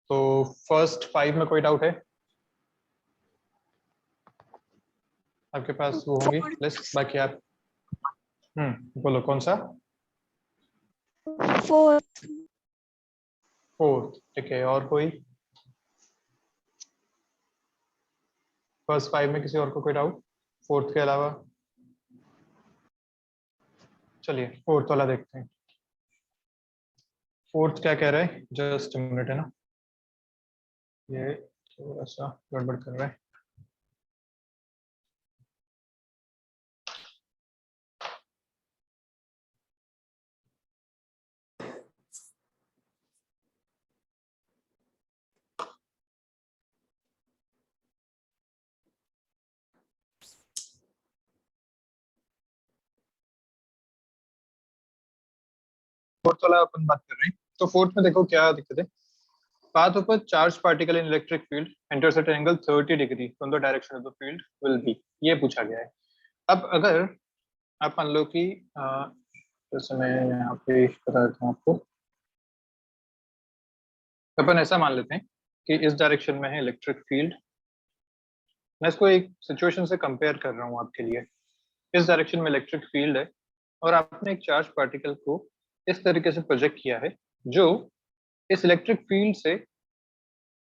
तो फर्स्ट 5 में कोई डाउट है आपके पास? वो होंगी लिस्ट, बाकी आप बोलो कौन सा? फोर्थ। फोर्थ, ठीक है। और कोई फर्स्ट 5 में किसी और को कोई डाउट फोर्थ के अलावा? चलिए फोर्थ वाला देखते हैं। फोर्थ क्या कह रहा है? जस्ट मिनट, है ना, ये थोड़ा सा गड़बड़ कर रहा है। फोर्थ वाला अपन बात कर रहे हैं। तो फोर्थ में देखो क्या दिक्कत है। पाथ ऊपर charge particle in electric field enters at angle 30 degree from the direction of the field will be, ये पूछा गया है। अब अगर आप मान लो कि जैसे मैं यहाँ पे बता देता हूँ आपको, अपन ऐसा मान लेते हैं कि इस डायरेक्शन में है इलेक्ट्रिक फील्ड। मैं इसको एक सिचुएशन से कंपेयर कर रहा हूँ आपके लिए। इस डायरेक्शन में इलेक्ट्रिक फील्ड है और आपने एक चार्ज पार्टिकल को इस तरीके से प्रोजेक्ट किया है जो इस इलेक्ट्रिक फील्ड से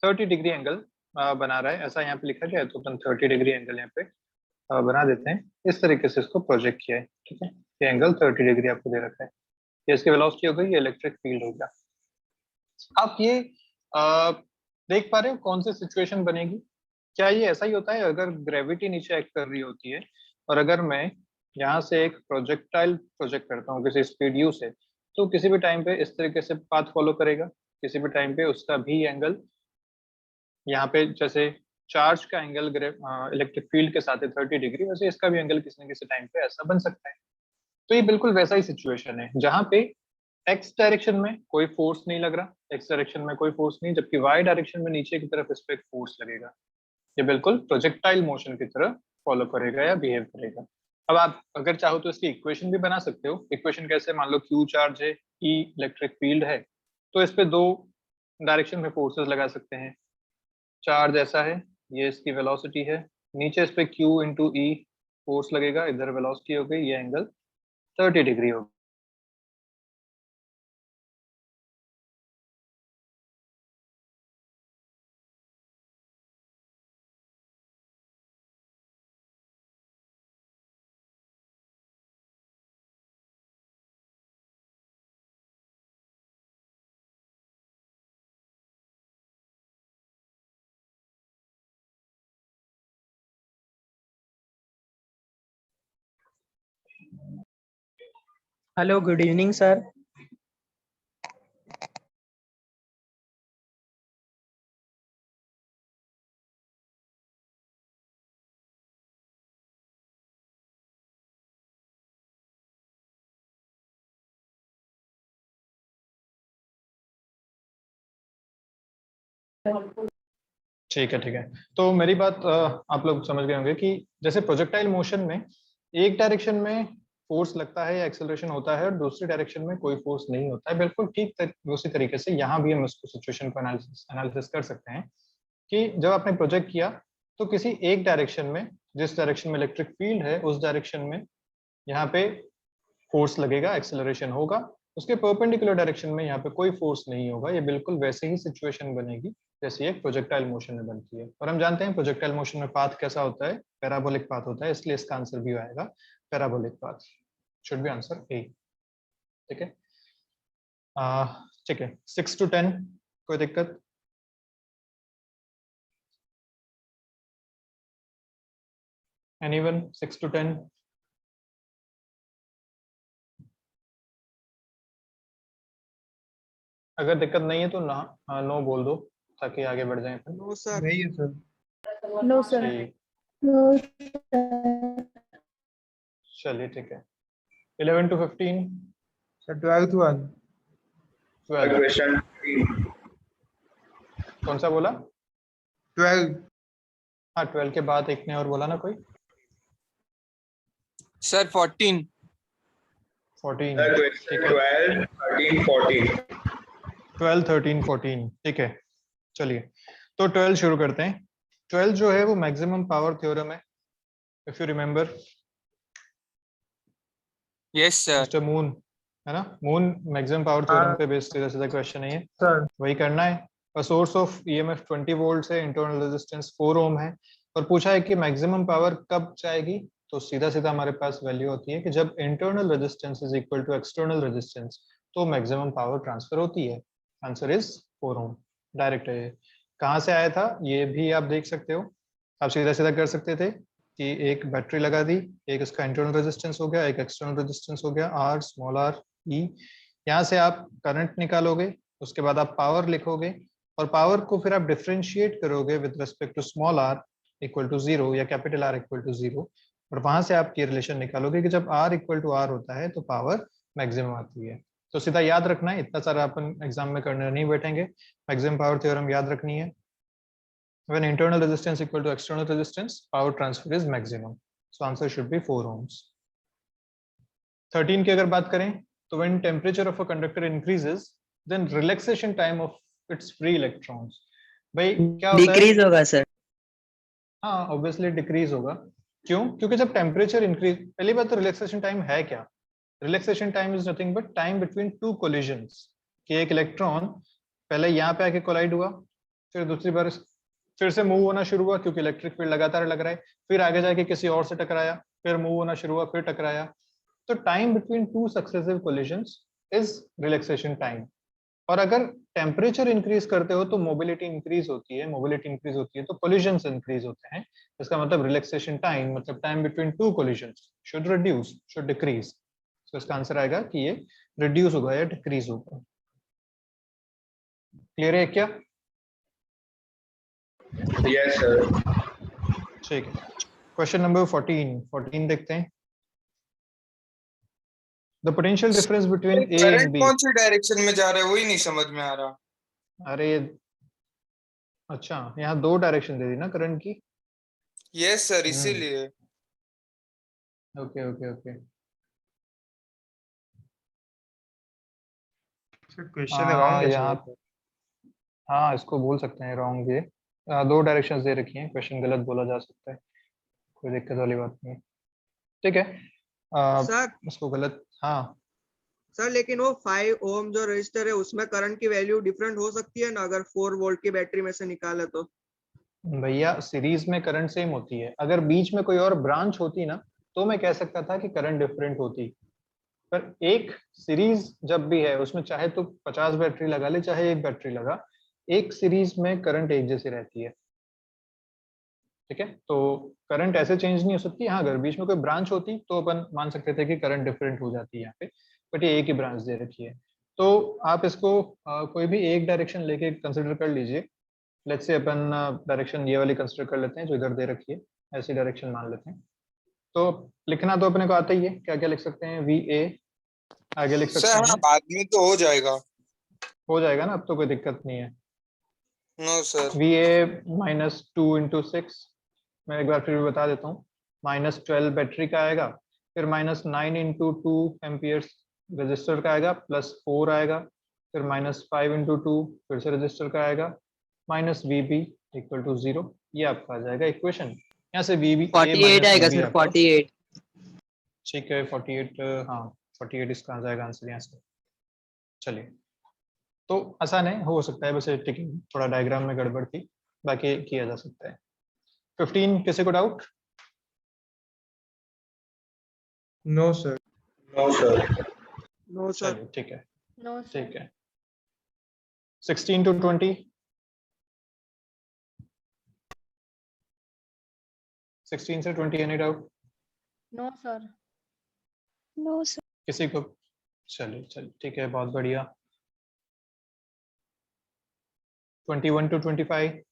30 डिग्री एंगल बना रहा है। ऐसा यहाँ पे लिखा गया है, तो अपन 30 डिग्री एंगल यहाँ पे बना देते हैं। इस तरीके से इसको प्रोजेक्ट किया है, ठीक है। ये एंगल 30 डिग्री आपको दे रखा है। ये इसकी वेलोसिटी हो गई, ये इलेक्ट्रिक फील्ड हो गया। आप ये अ, देख पा रहे हो कौन सी सिचुएशन बनेगी? क्या ये ऐसा ही होता है अगर ग्रेविटी नीचे एक्ट कर रही होती है और अगर मैं यहाँ से एक प्रोजेक्टाइल प्रोजेक्ट करता हूँ किसी स्पीड यू से, तो किसी भी टाइम पे इस तरीके से पाथ फॉलो करेगा। किसी भी टाइम पे उसका भी एंगल यहाँ पे, जैसे चार्ज का एंगल इलेक्ट्रिक फील्ड के साथ है 30 डिग्री, वैसे इसका भी एंगल किसी न किसी टाइम पे ऐसा बन सकता है। तो ये बिल्कुल वैसा ही सिचुएशन है जहाँ पे एक्स डायरेक्शन में कोई फोर्स नहीं लग रहा, एक्स डायरेक्शन में कोई फोर्स नहीं, जबकि वाई डायरेक्शन में नीचे की तरफ इस पे एक फोर्स लगेगा। ये बिल्कुल प्रोजेक्टाइल मोशन की तरह फॉलो करेगा या बिहेव करेगा। अब आप अगर चाहो तो इसकी इक्वेशन भी बना सकते हो। इक्वेशन कैसे? मान लो क्यू चार्ज है, ई इलेक्ट्रिक फील्ड है, तो इस पे दो डायरेक्शन में फोर्सेस लगा सकते हैं। चार्ज ऐसा है, ये इसकी वेलोसिटी है, नीचे इस पे क्यू इंटू ई फोर्स लगेगा, इधर वेलोसिटी हो गई, ये एंगल 30 डिग्री होगा। Hello, good evening sir. ठीक है, ठीक है। तो मेरी बात आप लोग समझ गए होंगे कि जैसे प्रोजेक्टाइल मोशन में एक डायरेक्शन में फोर्स लगता है या एक्सेलरेशन होता है और दूसरी डायरेक्शन में कोई फोर्स नहीं होता है, बिल्कुल ठीक उसी तरीके से यहाँ भी हम इसको सिचुएशन को एनालिसिस कर सकते हैं कि जब आपने प्रोजेक्ट किया तो किसी एक डायरेक्शन में, जिस डायरेक्शन में इलेक्ट्रिक फील्ड है उस डायरेक्शन में यहाँ पे फोर्स लगेगा, एक्सेलरेशन होगा। उसके परपेंडिकुलर डायरेक्शन में यहाँ पे कोई फोर्स नहीं होगा। ये बिल्कुल वैसे ही सिचुएशन बनेगी जैसे एक प्रोजेक्टाइल मोशन में बनती है। और हम जानते हैं प्रोजेक्टाइल मोशन में पाथ कैसा होता है, पैराबोलिक पाथ होता है, इसलिए इसका आंसर भी आएगा parabolic path. Should be answer A, ठीक है। ठीक है, 6 to 10 कोई दिक्कत? Anyone 6 to 10? अगर दिक्कत नहीं है तो ना नो बोल दो ताकि आगे बढ़ जाए। No sir. नहीं है सर। No sir. ठीक, नो सर। चलिए ठीक है। 11 to 15? Sir 12th one. 12 question कौन सा बोला? 12। हाँ 12 के बाद एक ने और बोला ना कोई? सर 14। 14, क्वेश्चन ठीक है। 12 13 14 12 13 14, ठीक है। चलिए तो 12 शुरू करते हैं। 12 जो है वो मैक्सिमम पावर थ्योरम है, if you remember. Yes sir. Mister moon, है ना, मून मैक्सिमम पावर थ्योरम पे बेस्ड सीधा सीधा क्वेश्चन है ये, सर वही करना है। और सोर्स ऑफ ईएमएफ 20 वोल्ट है, इंटरनल रेजिस्टेंस 4 ओम है, और पूछा है कि मैक्सिमम पावर कब जाएगी। तो सीधा सीधा हमारे पास वैल्यू होती है कि जब internal resistance is equal to external resistance, तो मैक्सिमम पावर ट्रांसफर होती है। Answer is 4 Om. डायरेक्ट है ये। कहाँ से आया था ये भी आप देख सकते हो। आप सीधा सीधा कर सकते थे कि एक बैटरी लगा दी, एक इसका इंटरनल रेजिस्टेंस हो गया, एक एक्सटर्नल रेजिस्टेंस हो गया, आर स्मॉल आर ई। यहाँ से आप करंट निकालोगे, उसके बाद आप पावर लिखोगे, और पावर को फिर आप डिफरेंशिएट करोगे with respect to small R equal to 0 या कैपिटल आर इक्वल टू 0, और वहां से आप ये रिलेशन निकालोगे कि जब आर इक्वल टू आर होता है तो पावर मैक्सिमम आती है। तो सीधा याद रखना है, इतना सारा अपन एग्जाम में करने नहीं बैठेंगे। मैक्सिमम पावर थ्योरम याद रखनी है। When internal resistance equal to external resistance, power transfer is maximum. So answer should be 4 ohms. 13 की अगर बात करें तो when temperature of a conductor increases, then relaxation time of its free electrons. भाई क्या होता है? डिक्रीज होगा सर। हाँ ऑब्वियसली डिक्रीज होगा। क्यों? क्योंकि जब टेम्परेचर इंक्रीज, पहली बात तो रिलैक्सेशन टाइम है क्या? Relaxation time is nothing but time between two collisions, कि एक इलेक्ट्रॉन पहले यहाँ पे आके कोलाइड हुआ, फिर दूसरी बार फिर से मूव होना शुरू हुआ क्योंकि इलेक्ट्रिक फील्ड लगातार लग रहा है, फिर आगे जाके किसी और से टकराया, फिर मूव होना शुरू हुआ, फिर टकराया। तो time between two successive collisions is relaxation time. और अगर टेम्परेचर इंक्रीज करते हो तो मोबिलिटी इंक्रीज होती है, मोबिलिटी इंक्रीज होती है तो कोलिजन्स इंक्रीज होते हैं। इसका मतलब रिलैक्सेशन टाइम, मतलब time between two collisions should reduce, should decrease. तो इसका आंसर आएगा कि ये रिड्यूस होगा या डिक्रीज होगा। क्लियर है क्या? Yes sir. ठीक है। क्वेश्चन नंबर 14 देखते हैं। The potential difference between A and current B. कौन सी डायरेक्शन में जा रहा है वही नहीं समझ में आ रहा। अरे अच्छा, यहाँ दो डायरेक्शन दे दी ना करंट की। यस सर, इसीलिए। Okay okay okay. Sir question wrong है यहाँ सर। हाँ इसको बोल सकते हैं रॉन्ग। ये दो डायरेक्शंस दे रखी हैं, क्वेश्चन गलत बोला जा सकता है, कोई दिक्कत वाली बात नहीं है। ठीक है, सर इसको गलत। हाँ सर लेकिन वो 5 ओम जो रजिस्टर है उसमें करंट की वैल्यू डिफरेंट हो सकती है ना, अगर 4 वोल्ट की बैटरी में से निकाले तो। भैया सीरीज में करंट सेम होती है, अगर बीच में कोई और ब्रांच होती ना तो मैं कह सकता था कि करंट डिफरेंट होती, पर एक सीरीज जब भी है उसमें चाहे तो 50 बैटरी लगा ले चाहे एक बैटरी लगा, एक सीरीज में करंट एक जैसी रहती है। ठीक है, तो करंट ऐसे चेंज नहीं हो सकती। हाँ अगर बीच में कोई ब्रांच होती तो अपन मान सकते थे कि करंट डिफरेंट हो जाती है यहाँ पे, बट ये एक ही ब्रांच दे रखी है। तो आप इसको कोई भी एक डायरेक्शन लेके कंसिडर कर लीजिए। लेट्स से अपन डायरेक्शन ये वाली कंसिडर कर लेते हैं जो इधर दे रखी है, ऐसी डायरेक्शन मान लेते हैं। तो लिखना तो अपने को आता ही है, क्या क्या लिख सकते हैं? वी ए आगे लिख सकते सर हाँ, हैं, बाद में तो हो जाएगा। हो जाएगा ना, अब तो कोई दिक्कत नहीं है। No sir. वी ए -2 × 6, मैं एक बार फिर भी बता देता हूँ, -12 बैटरी का आएगा, फिर -9 × 2 एम्पियर्स रजिस्टर का आएगा, +4 आएगा, फिर -5 × 2 फिर से रजिस्टर का आएगा, -VB = 0। ये आपका आ जाएगा इक्वेशन। यहाँ से VB 48 आएगा सर, 48। ठीक है 48, हाँ 48 इसका आ जाएगा आंसर यहाँ से। चलिए तो आसान है, हो सकता है बस ठीक है थोड़ा डायग्राम में गड़बड़ थी, बाकी किया जा सकता है। 15 किसी को doubt? No sir. No sir. No sir. चलिए ठीक है, No, sir. ठीक है। 16 to 20, 16 से 20 any doubt? No, sir. No, sir. किसी को? चलिए चलिए ठीक है, बहुत बढ़िया। 21 to 25,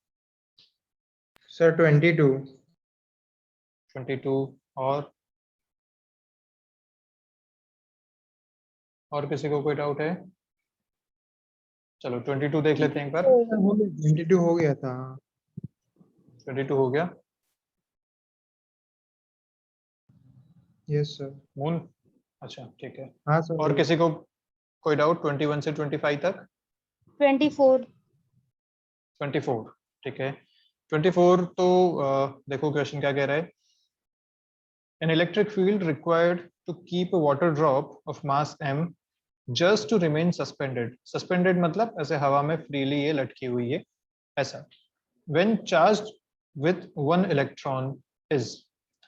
सर 22। 22 और किसी को कोई डाउट है? चलो 22 देख लेते हैं एक बार। 22 हो गया था। 22 हो गया। Yes sir. मून, अच्छा ठीक है। हाँ सर। और किसी को कोई डाउट 21 से 25 तक? 24. 24, ठीक है। 24 तो देखो क्वेश्चन क्या कह रहा है। An electric field required to keep a water drop of mass m just to remain suspended. Suspended मतलब ऐसे हवा में freely ये लटकी हुई है ऐसा। When charged with 1 electron is,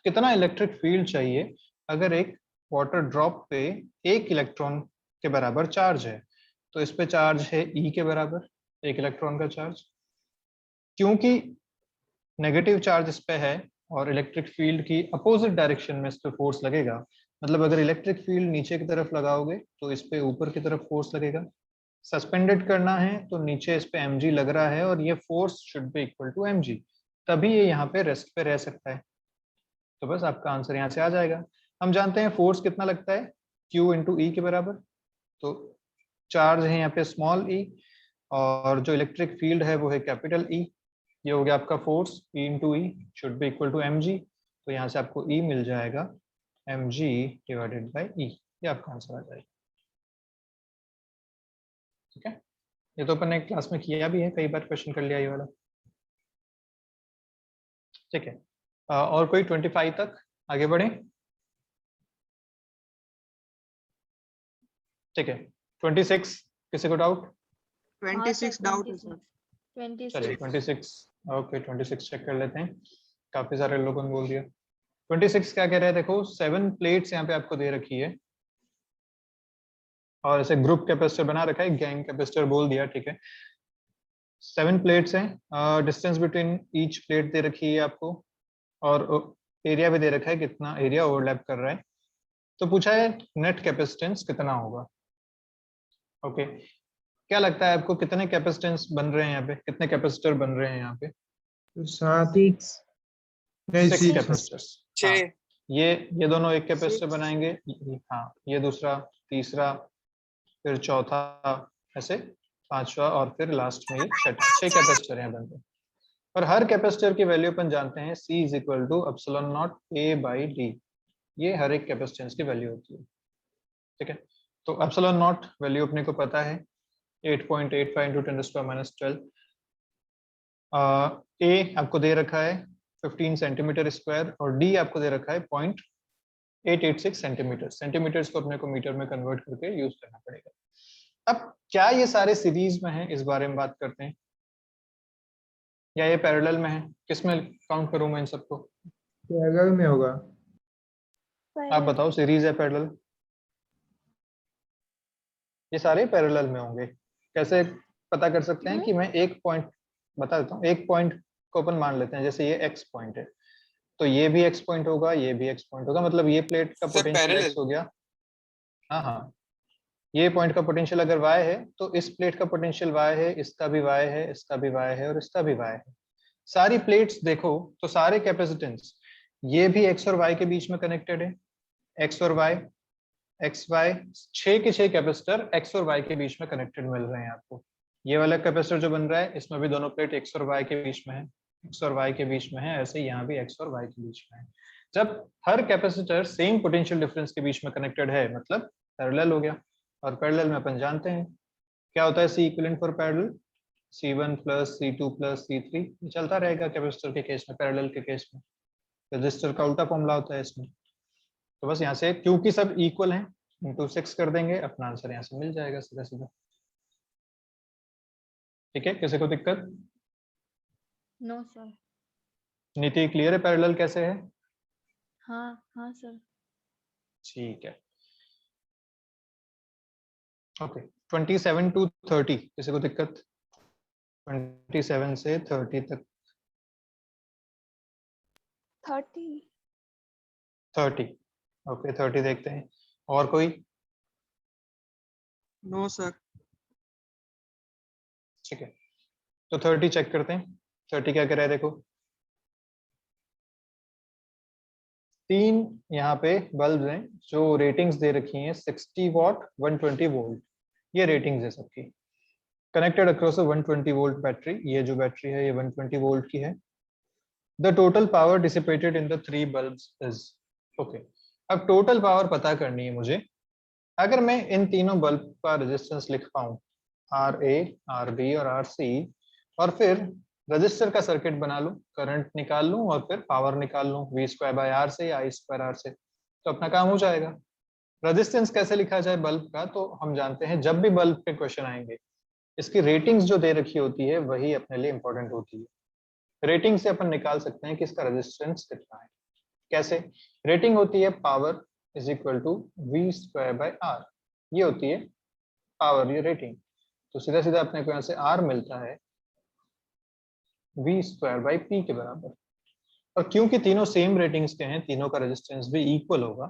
कितना इलेक्ट्रिक फील्ड चाहिए अगर एक वाटर ड्रॉप पे 1 इलेक्ट्रॉन के बराबर चार्ज है। तो इस पे चार्ज है E के बराबर, 1 इलेक्ट्रॉन का चार्ज। क्योंकि नेगेटिव चार्ज इस पे है और इलेक्ट्रिक फील्ड की अपोजिट डायरेक्शन में इस पे फोर्स लगेगा, मतलब अगर इलेक्ट्रिक फील्ड नीचे की तरफ लगाओगे तो इस पे ऊपर की तरफ फोर्स लगेगा। सस्पेंडेड करना है तो नीचे इस पे mg लग रहा है और ये force should be equal to mg, तभी ये यहाँ पे रेस्ट पे रह सकता है। तो बस आपका आंसर यहाँ से आ जाएगा। हम जानते हैं फोर्स कितना लगता है, Q इंटू ई के बराबर। तो चार्ज है यहाँ पे स्मॉल e और जो इलेक्ट्रिक फील्ड है वो है कैपिटल E। ये हो गया आपका force, E into E should be equal to mg। तो यहाँ से आपको E मिल जाएगा mg डिवाइडेड बाई E। ये आपका आंसर आ जाएगा। ठीक है, ये तो अपन ने क्लास में किया भी है, कई बार क्वेश्चन कर लिया ये वाला। ठीक है, और कोई 25 तक आगे बढ़े। ठीक है, 26 किसी को डाउट? 26 डाउट है सर। 26 चलिए 26, ओके 26 चेक कर लेते हैं। काफी सारे लोगों ने बोल दिया। 26 क्या कह रहे हैं, देखो 7 प्लेट्स यहाँ पे आपको दे रखी है और ऐसे ग्रुप कैपेसिटर बना रखा है, गैंग कैपेसिटर बोल दिया, ठीक है। 7 प्लेट्स हैं, डिस्टेंस बिटवीन ईच प्लेट दे रखी है आपको और एरिया भी दे रखा है, कितना एरिया ओवरलैप कर रहा है। तो पूछा है नेट कैपेसिटेंस कितना होगा। ओके, क्या लगता है आपको कितने कैपेसिटेंस बन रहे हैं यहाँ पे, कितने कैपेसिटर बन रहे हैं यहाँ पे? तो 7 नहीं 6 6 कैपेसिटर्स। 6 ये दोनों एक कैपेसिटर 6 बनाएंगे, हाँ ये दूसरा, तीसरा, फिर चौथा, ऐसे पांचवा और फिर लास्ट में ये छठा। 6 कैपेसिटर यहाँ बनते हैं और हर कैपेसिटर की वैल्यू अपन जानते हैं C is equal to epsilon naught A by D। ये हर एक कैपेसिटेंस की वैल्यू होती है। ठीक है, तो एप्सिलॉन नॉट वैल्यू अपने को पता है 8.85 इंटू 10⁻12। A आपको दे रखा है 15 सेंटीमीटर स्क्वायर और D आपको दे रखा है 0.886 सेंटीमीटर। सेंटीमीटर्स को अपने को मीटर में कन्वर्ट करके यूज करना पड़ेगा। अब क्या ये सारे सीरीज में हैं, इस बारे में बात करते हैं, या ये पैरेलल में है? किसमें काउंट करूं मैं इन सबको? पैरेलल में होगा। आप बताओ, सीरीज है पैरेलल? ये सारे पैरेलल में होंगे। कैसे पता कर सकते हैं कि मैं एक पॉइंट बता देता हूँ। एक पॉइंट को अपन मान लेते हैं, जैसे ये x पॉइंट है तो ये भी x पॉइंट होगा, ये भी x पॉइंट होगा, मतलब ये प्लेट का सर, पोटेंशियल parallel? x हो गया। हाँ हाँ, ये पॉइंट का पोटेंशियल अगर y है तो इस प्लेट का पोटेंशियल y है, इसका भी y है, इसका भी y है और इसका भी y है। सारी प्लेट्स देखो तो सारे कैपेसिटेंस ये भी x और y के बीच में कनेक्टेड है। x और y, x y, 6 के 6 कैपेसिटर x और y के बीच में कनेक्टेड मिल रहे हैं आपको। ये वाला कैपेसिटर जो बन रहा है इसमें भी दोनों प्लेट x और y के बीच में है, x और y के बीच में है, ऐसे यहाँ भी x और y के बीच में है। जब हर कैपेसिटर सेम पोटेंशियल डिफरेंस के बीच में कनेक्टेड है मतलब पैरेलल हो गया। और पैरेलल में अपन जानते हैं क्या होता है, C equivalent for parallel C1 plus C2 plus C3। चलता रहेगा कैपेसिटर के केस में, पैरेलल के केस में रजिस्टर का उल्टा फॉर्मूला होता है इसमें। तो बस यहाँ से क्योंकि सब इक्वल हैं इंटू 6 कर देंगे, अपना आंसर यहाँ से मिल जाएगा सीधा सीधा। ठीक है, किसी को दिक्कत? No sir. नीति क्लियर है पैरेलल कैसे है? हाँ हाँ सर। ठीक है, ओके 27 टू 30 किसी को दिक्कत? 27 से 30 तक। 30 30, ओके 30 देखते हैं। और कोई? No sir. ठीक है, तो 30 चेक करते हैं। 30 क्या कर रहा है, देखो 3 यहाँ पे बल्ब हैं जो रेटिंग्स दे रखी हैं 60 वॉट 120 वोल्ट। ये रेटिंग्स है सबकी, कनेक्टेड अक्रॉस 120 वोल्ट बैटरी। ये जो बैटरी है ये 120 वोल्ट की है। The total power dissipated in the 3 bulbs is, okay. अब टोटल पावर पता करनी है मुझे। अगर मैं इन तीनों बल्ब का रेजिस्टेंस लिख पाऊं RA, RB और RC, और फिर रजिस्टर का सर्किट बना लूं, करंट निकाल लूं और फिर पावर निकाल लूं V²/R से या I²R से, तो अपना काम हो जाएगा। रेजिस्टेंस कैसे लिखा जाए बल्ब का, तो हम जानते हैं जब भी बल्ब पे क्वेश्चन आएंगे इसकी रेटिंग्स जो दे रखी होती है वही अपने लिए इंपॉर्टेंट होती है। रेटिंग से अपन निकाल सकते हैं कि इसका रेजिस्टेंस कितना है। कैसे? रेटिंग होती है power is equal to V²/R, ये होती है पावर, ये रेटिंग। तो सीधा सीधा अपने को यहाँ से R मिलता है V²/P के बराबर। और क्योंकि तीनों सेम रेटिंग्स के हैं, तीनों का रेजिस्टेंस भी इक्वल होगा।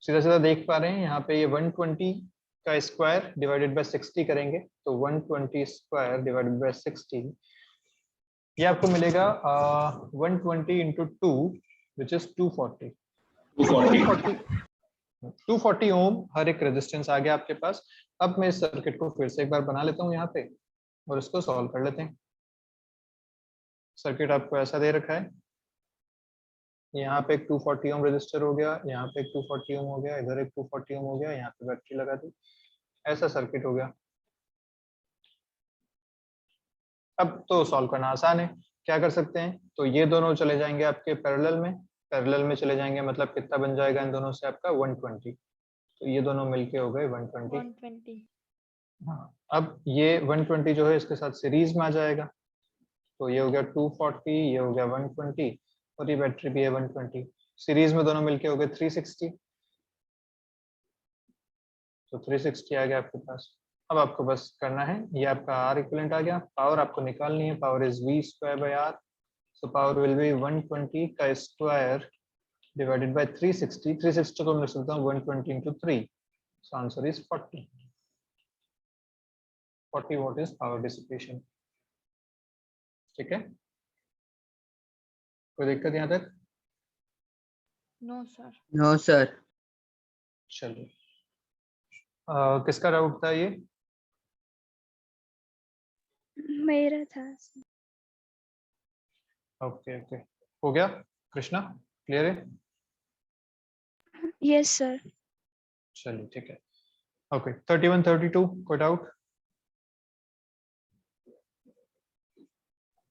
सीधा सीधा देख पा रहे हैं यहाँ पे ये 120 का स्क्वायर डिवाइडेड बाय 60 करेंगे तो 120 स्क्वायर डिवाइडेड बाय 60, ये आपको मिलेगा 120 इंटू 2 विच इज 240। 240 ओम हर एक रेजिस्टेंस आ गया आपके पास। अब मैं इस सर्किट को फिर से एक बार बना लेता हूँ यहाँ पे और इसको सॉल्व कर लेते हैं। सर्किट आपको ऐसा दे रखा है, यहाँ पे एक 240 ओम रजिस्टर हो गया, यहाँ पे एक 240 ओम हो गया, इधर एक 240 ओम हो गया, यहाँ पे बैटरी लगा दी, ऐसा सर्किट हो गया। अब तो सॉल्व करना आसान है। क्या कर सकते हैं, तो ये दोनों चले जाएंगे आपके पैरेलल में चले जाएंगे, मतलब कितना बन जाएगा इन दोनों से आपका 120, तो ये दोनों मिलके हो गए 120। 120। हाँ, अब ये 120 जो है इसके साथ सीरीज में आ जाएगा, तो ये हो गया 240, ये हो गया 120 और ये बैटरी भी है 120, सीरीज में दोनों मिलके हो गए 360, तो 360 आ गया आपके पास। अब आपको बस करना है, ये आपका R इक्विवेलेंट आ गया, पावर आपको निकालनी है, power is V²/R, so power will be 120 का स्क्वायर डिवाइडेड बाय 360, 360 को मैं लिख सकता हूँ 120 into 3, so answer is 40 watt is power dissipation. ठीक है, कोई दिक्कत यहाँ तक? No sir. No sir. चलिए, किसका डाउट था ये? मेरा था। ओके ओके, हो गया कृष्णा, क्लियर है? Yes sir. चलिए ठीक है, ओके 31 32 कोई डाउट?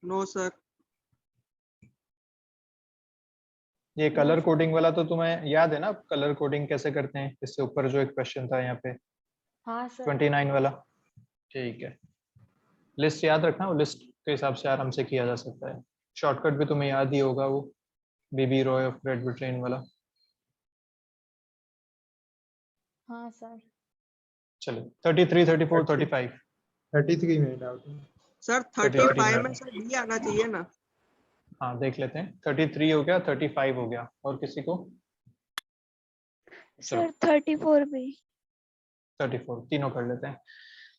No sir. ये कलर कोडिंग वाला तो तुम्हें याद है ना, कलर कोडिंग कैसे करते हैं? इससे ऊपर जो एक क्वेश्चन था यहाँ पे हाँ सर। 29 वाला, ठीक है। लिस्ट याद रखना, वो लिस्ट के हिसाब से आराम से किया जा सकता है। शॉर्टकट भी तुम्हें याद ही होगा, वो बीबी रॉय ऑफ ग्रेट ब्रिटेन वाला। हाँ सर। चलो 33 34 35 33 में डाउट है। सर 35 में सर डी आना चाहिए ना। हाँ देख लेते हैं, 33 हो गया, 35 हो गया, और किसी को? सर 34 भी। 34 तीनों कर लेते हैं।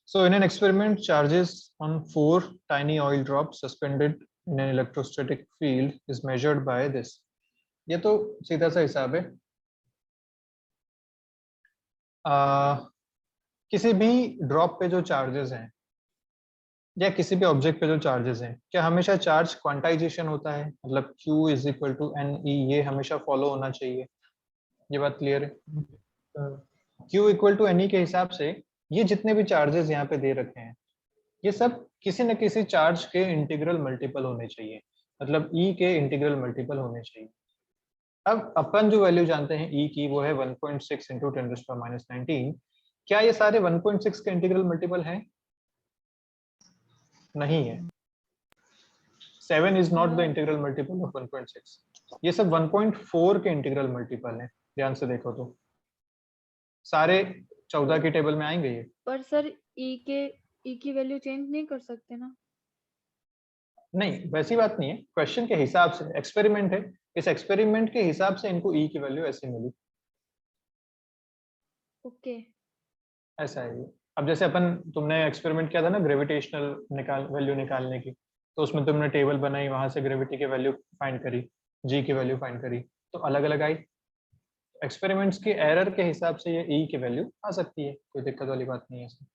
So in an experiment, charges on 4 tiny oil drops suspended in an electrostatic field is measured by this. ये तो सीधा सा हिसाब है। किसी भी ड्रॉप पे जो चार्जेस हैं या किसी भी ऑब्जेक्ट पे जो चार्जेस हैं, क्या हमेशा चार्ज क्वांटाइजेशन होता है? मतलब Q is equal to NE, ये हमेशा फॉलो होना चाहिए। ये बात क्लियर है? Q इक्वल टू NE के हिसाब से ये जितने भी चार्जेस यहाँ पे दे रखे हैं, ये सब किसी न किसी चार्ज के इंटीग्रल मल्टीपल होने चाहिए, मतलब E के इंटीग्रल मल्टीपल होने चाहिए। अब अपन जो वैल्यू जानते हैं E की, वो है 1.6 इंटू 10⁻⁹। क्या ये सारे 1.6 के इंटीग्रल मल्टीपल हैं? नहीं है। 7 is not the integral multiple of 1.6। ये सब 1.4 के इंटीग्रल मल्टीपल हैं। ध्यान से देखो तो सारे 14 की टेबल में आएंगे ये। पर सर ई की वैल्यू चेंज नहीं कर सकते ना? नहीं, वैसी बात नहीं है, क्वेश्चन के हिसाब से, एक्सपेरिमेंट है, इस एक्सपेरिमेंट के हिसाब से इनको ई की वैल्यू ऐसी मिली। ओके। ऐसा है ये। अब जैसे अपन, तुमने एक्सपेरिमेंट किया था ना ग्रेविटेशनल वैल्यू निकालने की, तो उसमें तुमने टेबल बनाई, वहां से ग्रेविटी की वैल्यू फाइंड करी, जी की वैल्यू फाइंड करी, तो अलग अलग आई। एक्सपेरिमेंट्स की एरर के हिसाब से ये ई की वैल्यू आ सकती है, कोई दिक्कत वाली बात नहीं है इसमें।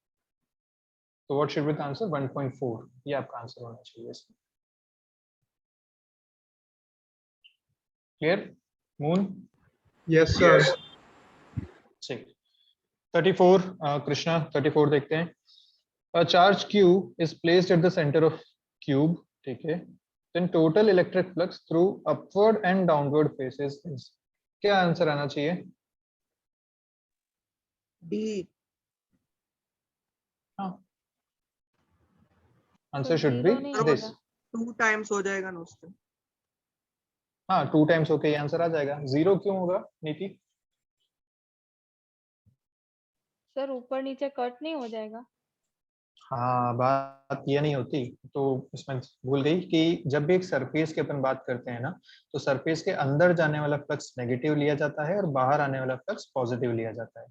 तो what should be the answer? 1.4, ये आपका आंसर होना चाहिए इसमें। Clear moon? Yes sir. ठीक। 34 कृष्णा 34 देखते हैं। A charge Q is placed at the center of cube, ठीक है। Then total electric flux through upward and downward faces is, क्या आंसर आना चाहिए? डी। हाँ, आंसर सर शुड बी 0 नहीं दिस। होगा। 2 टाइम्स हो जाएगा ना उससे। हाँ, 2 टाइम्स होके ये आंसर आ जाएगा। 0 क्यों होगा नीति? सर ऊपर नीचे कट नहीं हो जाएगा। हाँ, बात ये नहीं होती, तो इसमें भूल गई कि जब भी एक सरफेस की अपन बात करते हैं ना, तो सरफेस के अंदर जाने वाला फ्लक्स नेगेटिव लिया जाता है और बाहर आने वाला फ्लक्स पॉजिटिव लिया जाता है।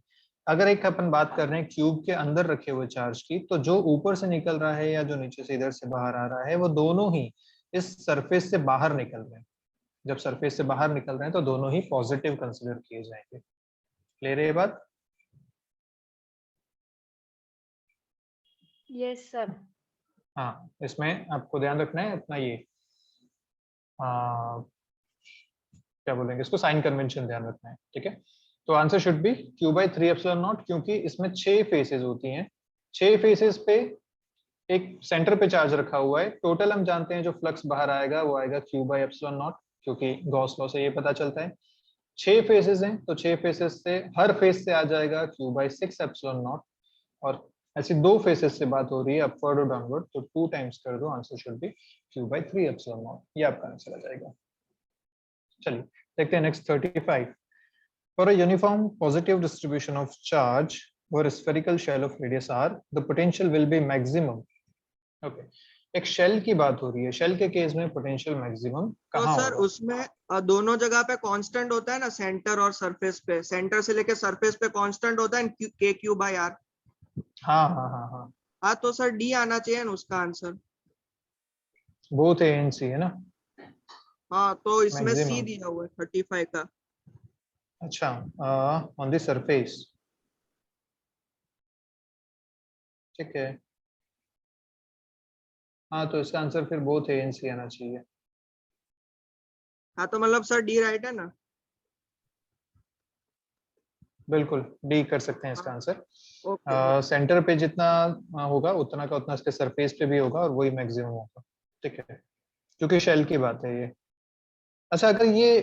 अगर एक अपन बात कर रहे हैं क्यूब के अंदर रखे हुए चार्ज की, तो जो ऊपर से निकल रहा है या जो नीचे से इधर से बाहर आ रहा है, वो दोनों ही इस सरफेस से बाहर निकल रहे हैं। जब सरफेस से बाहर निकल रहे हैं तो दोनों ही पॉजिटिव कंसिडर किए जाएंगे। क्लियर है ये बात? Yes sir. हाँ, इसमें आपको ध्यान रखना है अपना ये क्या बोलेंगे इसको, साइन कन्वेंशन ध्यान रखना है, ठीक है। तो आंसर शुड बी Q/3ε0, क्योंकि इसमें 6 फेसेस होती हैं। 6 फेसेस पे एक सेंटर पे चार्ज रखा हुआ है। टोटल हम जानते हैं जो फ्लक्स बाहर आएगा वो आएगा Q/ε0, क्योंकि गॉस लॉ से ये पता चलता है। 6 फेसेस हैं तो 6 फेसेस से हर फेस से आ जाएगा Q/6ε0, और ऐसी 2 फेसेस से बात हो रही है अपवर्ड और डाउनवर्ड, तो 2 टाइम्स कर दो, आंसर शुड बी Q/3ε0। ये आपका आंसर आ जाएगा। चलिए देखते हैं next 35। For a uniform positive distribution of charge over a spherical shell of radius r, the potential will be maximum. Okay. एक शेल की बात हो रही है, शेल के केस में पोटेंशियल मैक्सिमम तो कहाँ सर होगा? उसमें दोनों जगह पे कांस्टेंट होता है ना, सेंटर और सरफेस पे। सेंटर से लेके सरफेस पे कांस्टेंट होता है KQ/R। हाँ हाँ हाँ हाँ, हाँ, तो सर डी आना चाहिए ना उसका आंसर। बोथ ए एंड सी है ना। हाँ, तो इसमें सी मैक्सिमम, दिया हुआ है 35 का। अच्छा, ऑन द सरफेस, ठीक है। हाँ, तो इसका आंसर फिर बोथ ए एंड सी आना चाहिए। हाँ, तो मतलब सर डी राइट है ना। बिल्कुल डी कर सकते हैं इसका हाँ, आंसर। ओके। सेंटर पे जितना होगा उतना का उतना इसके सरफेस पे भी होगा और वही मैक्सिमम होगा, ठीक है, क्योंकि शेल की बात है ये। अच्छा, अगर ये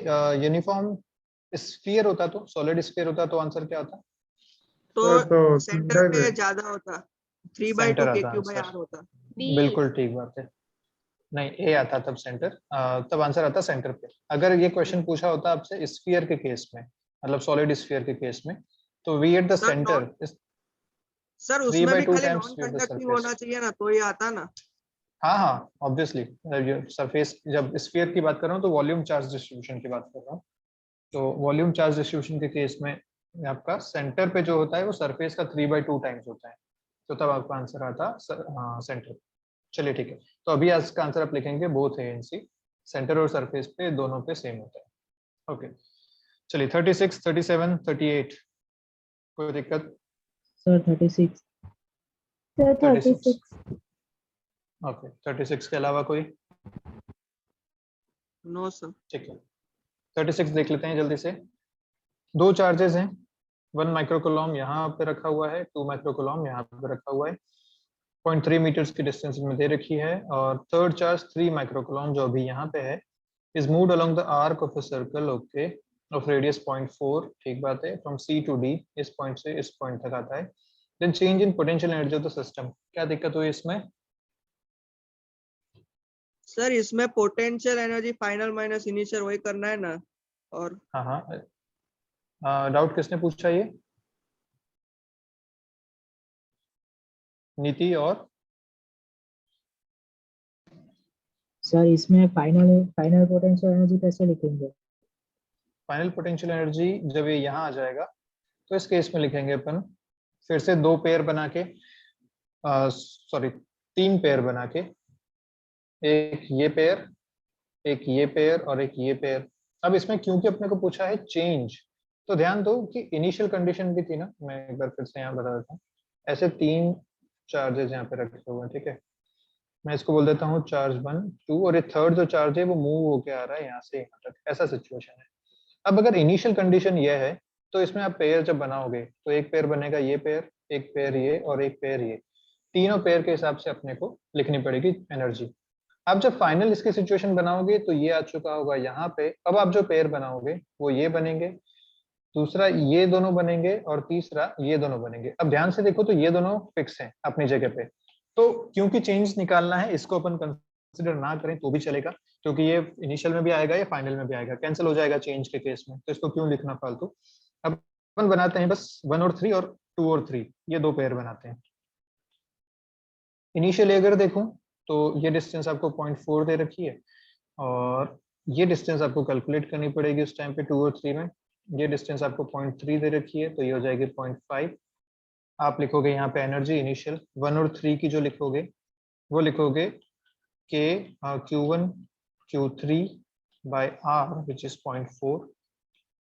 यूनिफॉर्म स्फीयर होता, तो सॉलिड स्फीयर होता, तो आंसर क्या होता? सर तो तो सेंटर सेंटर पे पे ज्यादा होता, 3/2 सेंटर आता KQ/R आंसर। होता। डी। बिल्कुल ठीक बात है। नहीं, ए आता तब सेंटर, तब आंसर आता सेंटर पे। अगर ये क्वेश्चन पूछा होता आपसे स्फीयर के केस में, मतलब सॉलिड स्फीयर के केस में, तो V at the sir centre is sir three उसमें बाई भी टू खाली times non V at the conducting surface. होना चाहिए ना, तो ये आता ना। हाँ हाँ, ऑब्वियसली सरफेस, जब स्फीयर की बात कर रहा हूँ तो वॉल्यूम चार्ज डिस्ट्रीब्यूशन की बात कर रहा हूँ। तो वॉल्यूम चार्ज डिस्ट्रीब्यूशन के केस में आपका सेंटर पे जो होता है वो सरफेस का 3/2 टाइम्स होता है, तो तब आपका आंसर आता सेंटर। चलिए ठीक है, तो अभी आज का आंसर आप लिखेंगे both A and C, centre और सरफेस पे दोनों पे सेम होता है। ओके, चलिए 36, 37, 38, कोई दिक्कत? सर 36। सर 36, 36। ओके, 36 के अलावा कोई? No sir. ठीक है, 36 देख लेते हैं जल्दी से। 2 चार्जेस हैं, 1 माइक्रोकूलम यहाँ पे रखा हुआ है, 2 माइक्रोकूलम यहाँ पे रखा हुआ है, 0.3 मीटर्स की डिस्टेंस में दे रखी है, और थर्ड चार्ज 3 माइक्रोकूलम जो अभी यहाँ पे है is moved along the arc of a circle, okay, of radius 0.4, ठीक बात है, from C to D, इस पॉइंट से इस पॉइंट तक आता है। then change in potential energy of the system, क्या दिक्कत हुई इसमें? सर इसमें potential energy final minus initial वही करना है ना। और हाँ हाँ, डाउट किसने पूछा ये? नीति और सर इसमें फाइनल फाइनल पोटेंशियल एनर्जी कैसे लिखेंगे? फाइनल पोटेंशियल एनर्जी जब ये यहाँ आ जाएगा तो इस केस में लिखेंगे अपन फिर से 2 पेयर बना के, सॉरी 3 पेयर बना के, एक ये पेयर, एक ये पेयर और एक ये पेयर। अब इसमें क्योंकि अपने को पूछा है चेंज, तो ध्यान दो कि इनिशियल कंडीशन भी थी ना, मैं एक बार फिर से यहाँ बता देता हूँ। ऐसे 3 चार्जेस यहाँ पे रखे हुए हैं, ठीक है। मैं इसको बोल देता हूँ चार्ज 1, 2, और ये थर्ड जो चार्ज है वो मूव होके आ रहा है यहाँ से यहाँ तक, ऐसा सिचुएशन है। अब अगर इनिशियल कंडीशन ये है तो इसमें आप पेयर जब बनाओगे तो एक पेयर बनेगा ये पेयर, एक पेयर ये और एक पेयर ये, तीनों पेयर के हिसाब से अपने को लिखनी पड़ेगी एनर्जी। आप जब फाइनल इसकी सिचुएशन बनाओगे तो ये आ चुका होगा यहाँ पे। अब आप जो पेयर बनाओगे वो ये बनेंगे, दूसरा ये दोनों बनेंगे और तीसरा ये दोनों बनेंगे। अब ध्यान से देखो तो ये दोनों फिक्स हैं अपनी जगह पे, तो क्योंकि चेंज निकालना है इसको अपन कंसिडर ना करें तो भी चलेगा, क्योंकि ये इनिशियल में भी आएगा या फाइनल में भी आएगा, कैंसिल हो जाएगा चेंज के केस में, तो इसको क्यों लिखना फालतू। अब अपन बनाते हैं बस 1 और 3 और 2 और 3, ये दो पेयर बनाते हैं। इनिशियली अगर देखूं तो ये डिस्टेंस आपको 0.4 दे रखी है और ये डिस्टेंस आपको कैलकुलेट करनी पड़ेगी उस टाइम पे 2 और 3 में। ये डिस्टेंस आपको 0.3 दे रखी है तो ये हो जाएगी 0.5। आप लिखोगे यहाँ पे एनर्जी इनिशियल 1 और 3 की जो लिखोगे वो लिखोगे K Q1 Q3 by R which is 0.4।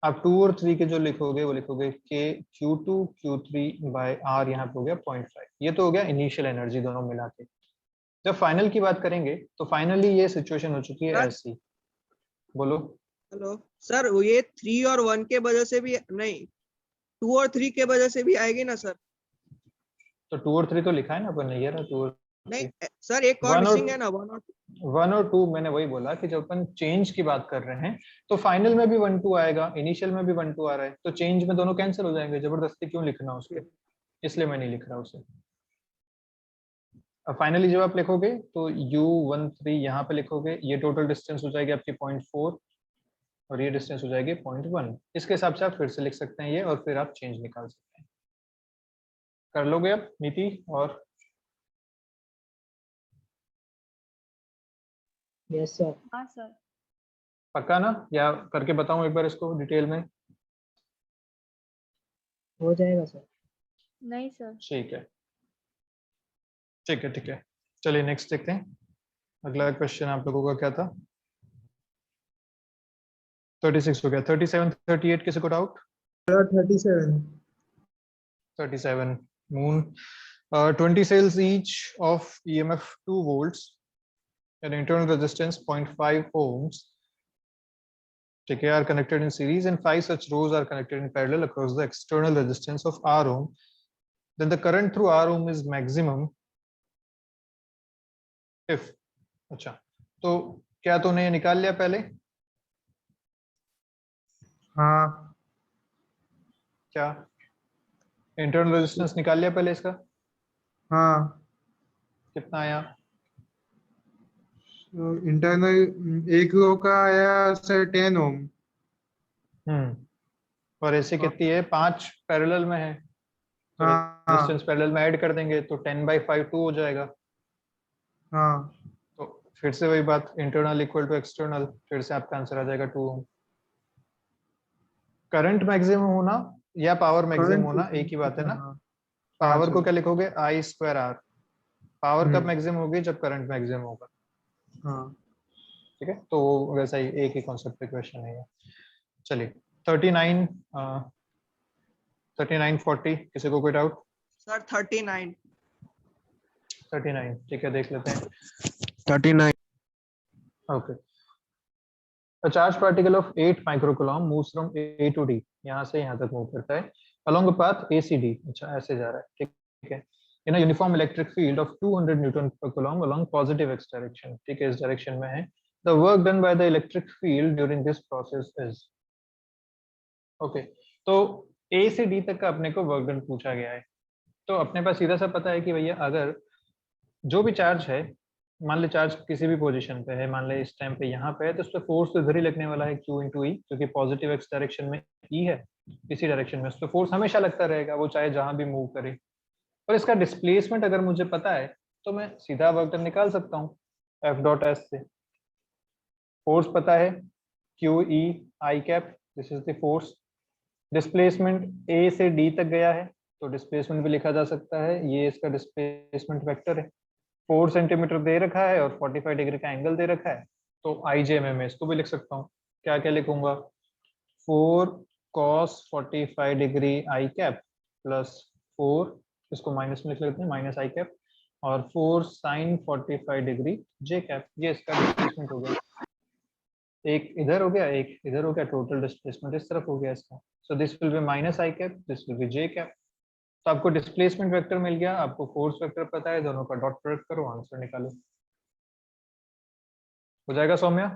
आप 2 और 3 के जो लिखोगे वो लिखोगे K Q2 Q3 by R, यहाँ पे हो गया 0.5। ये तो हो गया इनिशियल एनर्जी दोनों मिला के। जब फाइनल की बात करेंगे तो फाइनली ये सिचुएशन हो चुकी है सर? ऐसी। बोलो। हेलो सर, ये 3 और 1 के वजह से भी नहीं, 2 और 3 के वजह से भी आएगी ना सर? तो 2 और 3 तो लिखा है ना अपन ने, ये रहा 2 और नहीं सर, एक और 1 और मिसिंग है ना, 1 और 2। मैंने वही बोला कि जब अपन चेंज की बात कर रहे हैं तो फाइनल में भी 1 2 आएगा, इनिशियल में भी 1 2 आ रहा है, तो चेंज में दोनों कैंसिल हो जाएंगे, जबरदस्ती क्यों लिखना उसके, इसलिए मैं नहीं लिख रहा उसे। अब फाइनली जब आप लिखोगे तो U13 यहाँ पे लिखोगे, ये टोटल डिस्टेंस हो जाएगी आपकी 0.4 और ये डिस्टेंस हो जाएगी 0.1। इसके हिसाब से आप फिर से लिख सकते हैं ये, और फिर आप चेंज निकाल सकते हैं। कर लोगे अब नीति? और यस सर। हाँ सर। पक्का ना, या करके बताऊं एक बार इसको डिटेल में? हो जाएगा सर। नहीं सर। ठीक है ठीक है ठीक है, चलिए नेक्स्ट देखते हैं। अगला क्वेश्चन आप लोगों का क्या था? 36 हो गया। 37 38 किसी को doubt? 37. 37 moon 20 cells each of EMF 2 volts and internal resistance 0.5 ohms, ठीक है, are connected in series and 5 such rows are connected in parallel across the external resistance of R ohm, then the current through R ohm is maximum if। अच्छा, तो क्या तूने ये निकाल लिया पहले? हाँ. क्या इंटरनल रेजिस्टेंस निकाल लिया पहले इसका? हाँ. कितना आया? तो इंटरनल एक रो का आया सर 10 ओम. और ऐसे कितनी है? 5 पैरेलल में है, तो हाँ. रेजिस्टेंस पैरेलल में ऐड कर देंगे तो 10/5 2 हो जाएगा। हाँ. तो फिर से वही बात, इंटरनल इक्वल टू एक्सटर्नल, फिर से आपका आंसर आ जाएगा 2 ओम। करंट मैक्सिमम होना या पावर मैक्सिमम होना एक ही बात है ना। पावर को क्या लिखोगे? I²R। पावर कब मैक्सिमम होगी? जब करंट मैक्सिमम होगा। हाँ. ठीक है, तो वैसा ही एक ही कॉन्सेप्ट पे क्वेश्चन है। चलिए 39 40 किसी को कोई डाउट? सर 39। 39 ठीक है, देख लेते हैं। 39. Okay. A charged particle of 8 microcoulomb moves from A to D, यहाँ से यहाँ तक मूव करता है along a path ACD। अच्छा, ऐसे जा रहा है, ठीक है। In a uniform electric field of 200 Newton per coulomb along positive x direction, ठीक है, इस डायरेक्शन में है। The work done by the electric field during this process is। Okay, तो A से D तक का अपने को वर्क डन पूछा गया है, तो अपने पास सीधा सा पता है कि भैया अगर जो भी चार्ज है, मान ले चार्ज किसी भी पोजीशन पे है, मान ले इस टाइम पे यहाँ पे है, तो उस पर फोर्स तो इधर ही लगने वाला है Q इंटू ई, क्योंकि पॉजिटिव एक्स डायरेक्शन में E है, इसी डायरेक्शन में उस पर फोर्स हमेशा लगता रहेगा, वो चाहे जहां भी मूव करे। और इसका डिस्प्लेसमेंट अगर मुझे पता है तो मैं सीधा वर्क डन निकाल सकता हूँ F.S से। फोर्स पता है QE I cap, this is the force. Displacement A से D तक गया है, तो डिस्प्लेसमेंट भी लिखा जा सकता है, ये इसका डिस्प्लेसमेंट वेक्टर है। 4 सेंटीमीटर दे रखा है और 45 डिग्री का एंगल दे रखा है, तो IJ में इसको भी लिख सकता हूँ। क्या क्या लिखूंगा? 4 cos 45 degree I cap plus 4, इसको माइनस में लिख लेते हैं, माइनस I कैप, और 4 sin 45 डिग्री J कैप। ये इसका डिस्प्लेसमेंट हो गया, एक इधर हो गया एक इधर हो गया, टोटल डिस्प्लेसमेंट इस तरफ हो गया इसका। So this will be minus I cap, this will be J cap. तो आपको डिस्प्लेसमेंट वेक्टर मिल गया, आपको फोर्स वेक्टर पता है, दोनों का डॉट प्रोडक्ट करो, आंसर निकालो। हो जाएगा सौम्या?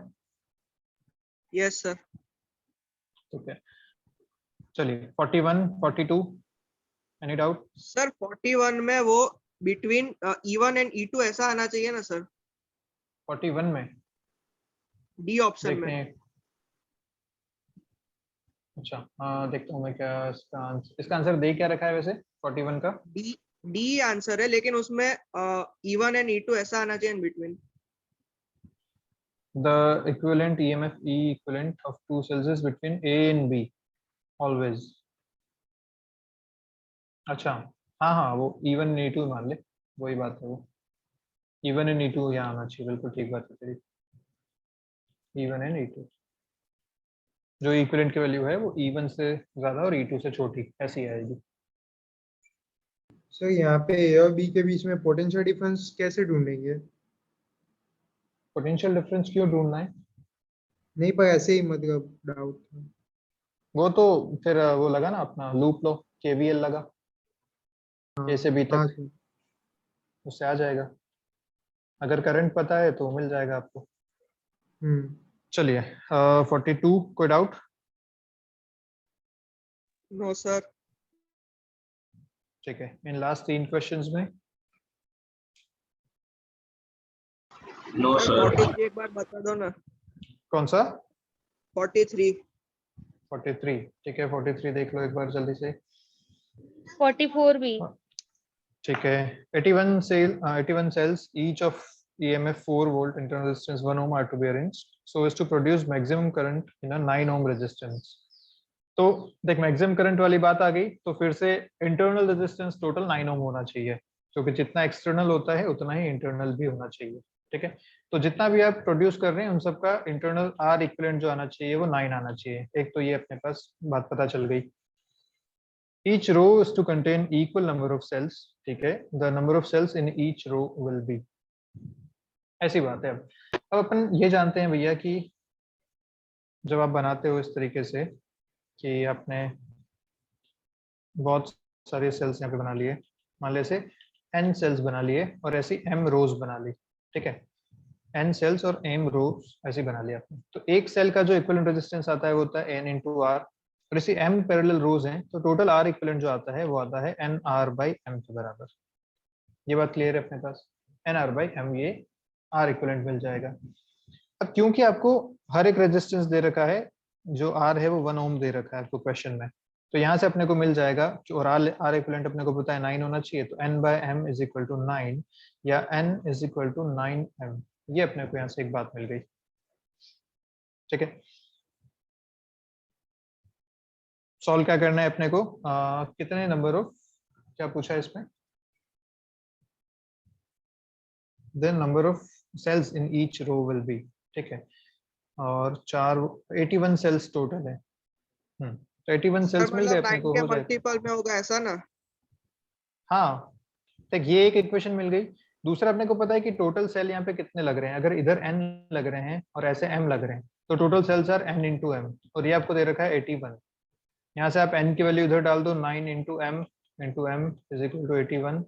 Yes sir. ठीक है, चलिए 41, 42, एनी डाउट? सर 41 में वो बिटवीन E1 एंड E2 ऐसा आना चाहिए ना सर, 41 में डी ऑप्शन देखते में। हैं। अच्छा देखता हूँ मैं क्या इसका आंसर दे क्या रखा है वैसे 41 का। डी डी आंसर है, लेकिन उसमें E1 एंड E2 ऐसा आना चाहिए between. The equivalent EMF E equivalent of two cells is between A and B always. अच्छा हाँ हाँ, वो E1 and E2 मान ले, वही बात है वो। E1 and E2 यहाँ आना चाहिए, बिल्कुल ठीक बात है तेरी। E1 and E2 जो इक्विवेलेंट की वैल्यू है वो E1 से ज्यादा और E2 से छोटी ऐसी आएगी। सर यहाँ पे ए और बी के बीच में पोटेंशियल डिफरेंस कैसे ढूंढेंगे? पोटेंशियल डिफरेंस क्यों ढूंढना है? नहीं, पर ऐसे ही मतलब डाउट था। वो तो फिर वो लगा ना अपना लूप लो, KVL लगा A से B हाँ तक, सर। उससे आ जाएगा। अगर करंट पता है तो मिल जाएगा आपको। चलिए 42, कोई डाउट? No sir. ठीक है, इन लास्ट 3 क्वेश्चंस में नो सर सर। 43 एक बार बता दो ना। कौन सा? 43। 43 ठीक है, 43 देख लो एक बार जल्दी से। 44 भी। ठीक है, 81 cells each of EMF 4 volt internal resistance 1 ohm are to be arranged so as to produce maximum current in a 9 ohm resistance. तो देख मैक्सिमम करंट वाली बात आ गई, तो फिर से इंटरनल रेजिस्टेंस टोटल 9 ओम होना चाहिए, क्योंकि जितना एक्सटर्नल होता है उतना ही इंटरनल भी होना चाहिए। ठीक है, तो जितना भी आप प्रोड्यूस कर रहे हैं उन सबका इंटरनल आर इक्विवेलेंट जो आना चाहिए वो 9 आना चाहिए। एक तो ये अपने पास बात पता चल गई। Each row is to contain equal number of cells, ठीक है, the number of cells in each row will be, ऐसी बात है। अब अपन ये जानते हैं भैया कि जब आप बनाते हो इस तरीके से कि आपने बहुत सारे सेल्स यहाँ पे बना लिए, मान ले से n सेल्स बना लिए और ऐसी m रोज बना ली, ठीक है, n सेल्स और m रोज ऐसी बना लिया आपने, तो एक सेल का जो इक्विवेलेंट रेजिस्टेंस आता है वो होता है n इंटू आर, और इसी m पैरेलल रोज हैं तो टोटल r इक्विवेलेंट जो आता है वो आता है nr बाई m के बराबर। ये बात क्लियर है अपने पास? nr बाई m ये r इक्विवेलेंट मिल जाएगा। अब क्योंकि आपको हर एक रेजिस्टेंस दे रखा है, जो R है वो 1 ओम दे रखा है आपको क्वेश्चन में, तो यहाँ से अपने को मिल जाएगा, और R इक्विवेलेंट अपने को पता है 9 होना चाहिए, तो n by m is equal to 9 या n is equal to 9m, ये अपने को यहाँ से एक बात मिल गई। ठीक है, सॉल्व क्या करना है अपने को? कितने नंबर ऑफ, क्या पूछा है इसमें? The number of cells in each row will be, ठीक है, और 81 सेल्स टोटल है। तो 81 सेल्स मिल गए अपने 9 को, के हो जाएगा। मल्टीपल में होगा ऐसा ना? हाँ देख, ये एक इक्वेशन मिल गई। दूसरा अपने को पता है कि टोटल सेल यहाँ पे कितने लग रहे हैं, अगर इधर n लग रहे हैं और ऐसे m लग रहे हैं तो total cells are n into m, और ये आपको दे रखा है 81। यहाँ से आप n की वैल्यू इधर डाल दो, 9 into m is equal to 81।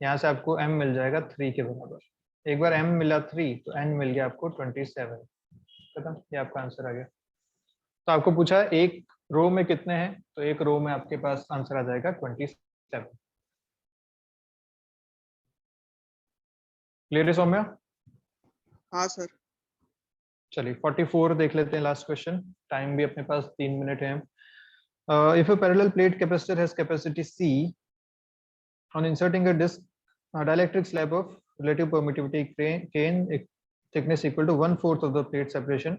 यहाँ से आपको m मिल जाएगा 3 के बराबर। एक बार m मिला 3 तो n मिल गया आपको 27। खत्म, ये आपका आंसर आ गया। तो आपको पूछा एक रो में कितने हैं, तो एक रो में आपके पास आंसर आ जाएगा 27। क्लियर है सौम्या? हाँ सर। चलिए 44 देख लेते हैं, लास्ट क्वेश्चन। टाइम भी अपने पास 3 मिनट है। If a parallel plate capacitor has capacity C on inserting a disc dielectric slab of relative permittivity Kn thickness equal to 1/4 of the plate separation,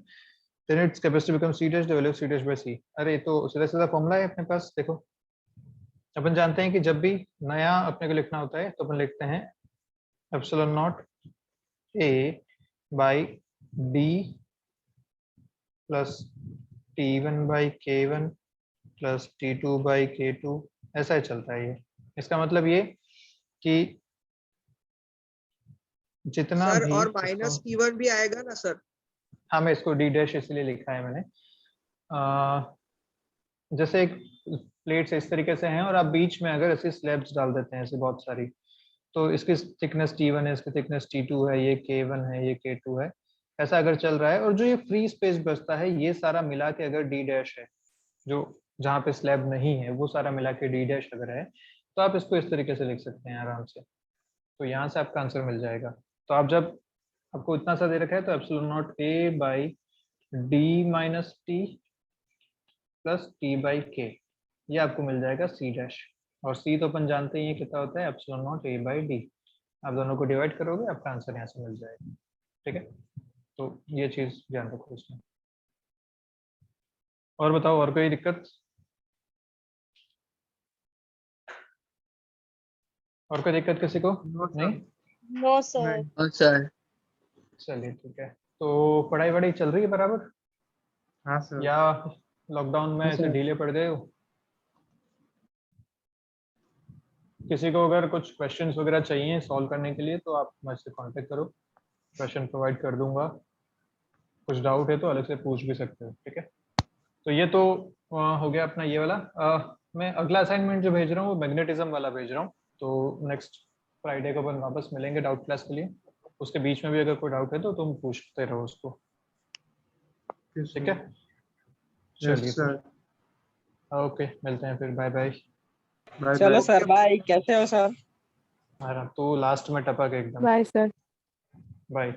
then its capacity becomes C dash, the value of C dash by C। अरे तो सीधा सीधा formula है अपने पास। देखो अपन जानते हैं कि जब भी नया अपने को लिखना होता है तो अपन लिखते हैं epsilon naught A by D plus T1 by K1 plus T2 by K2, ऐसा ही चलता है ये। इसका मतलब ये कि जितना सर भी और माइनस T1 भी आएगा ना सर? हाँ, मैं इसको D डैश इसलिए लिखा है मैंने। जैसे एक प्लेट्स इस तरीके से हैं और आप बीच में अगर ऐसे स्लैब्स डाल देते हैं ऐसे बहुत सारी, तो इसकी थिकनेस T1 है, इसकी थिकनेस T2 है, ये K1 है, ये K2 है, ऐसा अगर चल रहा है और जो ये फ्री स्पेस बचता है ये सारा मिला के अगर डी डैश है, जो जहाँ पे स्लैब नहीं है वो सारा मिला के डी डैश अगर है, तो आप इसको इस तरीके से लिख सकते हैं आराम से। तो यहाँ से आपका आंसर मिल जाएगा। तो आप जब आपको इतना सा दे रखा है तो epsilon not a by D minus T plus T by के, ये आपको मिल जाएगा सी डैश। और सी तो अपन जानते ही हैं कितना होता है, epsilon not a by D. आप दोनों को डिवाइड करोगे आपका आंसर यहाँ से मिल जाएगा। ठीक है, तो ये चीज ध्यान रखो इसमें। और बताओ, और कोई दिक्कत? और कोई दिक्कत किसी को? नहीं? No sir. नहीं। सर चलिए ठीक है। तो पढ़ाई वढ़ाई चल रही है बराबर, हाँ सर। या लॉकडाउन में हाँ, ऐसे सर। ढीले पड़ गए हो? किसी को अगर कुछ क्वेश्चंस वगैरह चाहिए सॉल्व करने के लिए तो आप मुझसे कांटेक्ट करो, क्वेश्चन प्रोवाइड कर दूंगा। कुछ डाउट है तो अलग से पूछ भी सकते हो। ठीक है, तो ये तो हो गया अपना ये वाला। मैं अगला असाइनमेंट जो भेज रहा हूँ वो मैग्नेटिज्म वाला भेज रहा हूँ। तो नेक्स्ट फ्राइडे को अपन वापस मिलेंगे डाउट क्लास के लिए। उसके बीच में भी अगर कोई डाउट है तो तुम पूछते रहो उसको। ठीक है, यस चलिए सर। ओके, मिलते हैं फिर। Bye bye. बाय चलो बाय। Sir, bye. कैसे हो सर? तो लास्ट में टपक एकदम। Bye sir. बाय।